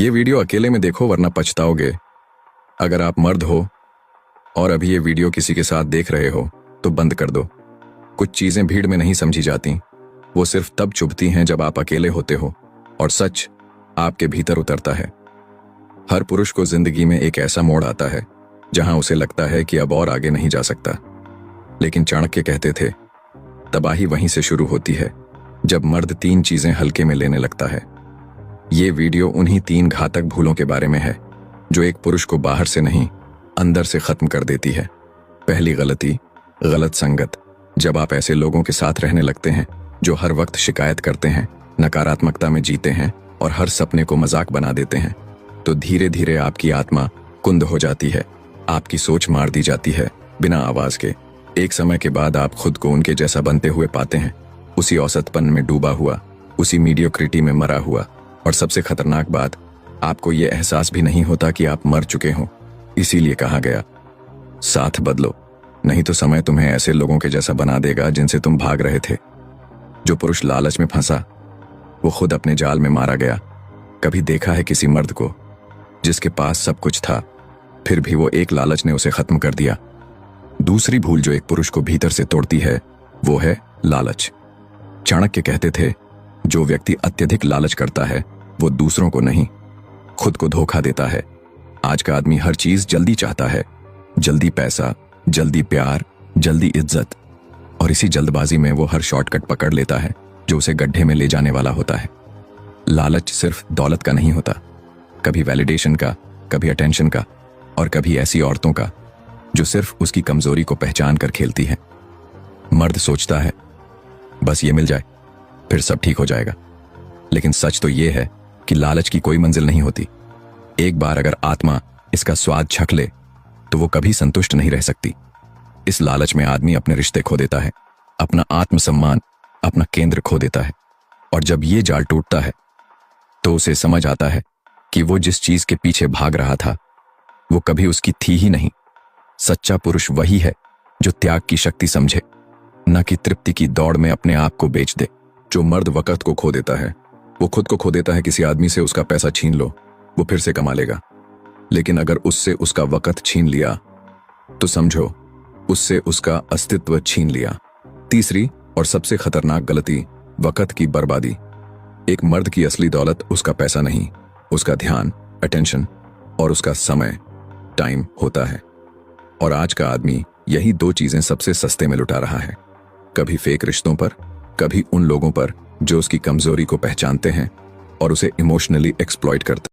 ये वीडियो अकेले में देखो वरना पछताओगे। अगर आप मर्द हो और अभी ये वीडियो किसी के साथ देख रहे हो तो बंद कर दो। कुछ चीजें भीड़ में नहीं समझी जाती, वो सिर्फ तब चुभती हैं जब आप अकेले होते हो और सच आपके भीतर उतरता है। हर पुरुष को जिंदगी में एक ऐसा मोड़ आता है जहां उसे लगता है कि अब और आगे नहीं जा सकता, लेकिन चाणक्य कहते थे तबाही वहीं से शुरू होती है जब मर्द तीन चीजें हल्के में लेने लगता है। ये वीडियो उन्हीं तीन घातक भूलों के बारे में है जो एक पुरुष को बाहर से नहीं अंदर से खत्म कर देती है। पहली गलती, गलत संगत। जब आप ऐसे लोगों के साथ रहने लगते हैं जो हर वक्त शिकायत करते हैं, नकारात्मकता में जीते हैं और हर सपने को मजाक बना देते हैं, तो धीरे धीरे आपकी आत्मा कुंद हो जाती है, आपकी सोच मार दी जाती है बिना आवाज के। एक समय के बाद आप खुद को उनके जैसा बनते हुए पाते हैं, उसी औसतपन में डूबा हुआ, उसी मीडियोक्रिटी में मरा हुआ। और सबसे खतरनाक बात, आपको यह एहसास भी नहीं होता कि आप मर चुके हो। इसीलिए कहा गया, साथ बदलो, नहीं तो समय तुम्हें ऐसे लोगों के जैसा बना देगा जिनसे तुम भाग रहे थे। जो पुरुष लालच में फंसा वो खुद अपने जाल में मारा गया। कभी देखा है किसी मर्द को जिसके पास सब कुछ था फिर भी वो एक लालच ने उसे खत्म कर दिया? दूसरी भूल जो एक पुरुष को भीतर से तोड़ती है वो है लालच। चाणक्य कहते थे जो व्यक्ति अत्यधिक लालच करता है वो दूसरों को नहीं, खुद को धोखा देता है। आज का आदमी हर चीज जल्दी चाहता है, जल्दी पैसा, जल्दी प्यार, जल्दी इज्जत, और इसी जल्दबाजी में वो हर शॉर्टकट पकड़ लेता है जो उसे गड्ढे में ले जाने वाला होता है। लालच सिर्फ दौलत का नहीं होता, कभी वैलिडेशन का, कभी अटेंशन का, और कभी ऐसी औरतों का जो सिर्फ उसकी कमजोरी को पहचान कर खेलती है। मर्द सोचता है बस ये मिल जाए फिर सब ठीक हो जाएगा, लेकिन सच तो ये है कि लालच की कोई मंजिल नहीं होती। एक बार अगर आत्मा इसका स्वाद चख ले तो वो कभी संतुष्ट नहीं रह सकती। इस लालच में आदमी अपने रिश्ते खो देता है, अपना आत्मसम्मान, अपना केंद्र खो देता है, और जब ये जाल टूटता है तो उसे समझ आता है कि वो जिस चीज के पीछे भाग रहा था वो कभी उसकी थी ही नहीं। सच्चा पुरुष वही है जो त्याग की शक्ति समझे, न कि तृप्ति की दौड़ में अपने आप को बेच दे। जो मर्द वक्त को खो देता है वो खुद को खो देता है। किसी आदमी से उसका पैसा छीन लो, वो फिर से कमा लेगा, लेकिन अगर उससे उसका वक्त छीन लिया तो समझो उससे उसका अस्तित्व छीन लिया। तीसरी और सबसे खतरनाक गलती, वक्त की बर्बादी। एक मर्द की असली दौलत उसका पैसा नहीं, उसका ध्यान, अटेंशन और उसका समय, टाइम होता है। और आज का आदमी यही दो चीजें सबसे सस्ते में लुटा रहा है, कभी फेक रिश्तों पर, कभी उन लोगों पर जो उसकी कमजोरी को पहचानते हैं और उसे इमोशनली एक्सप्लॉइट करते हैं।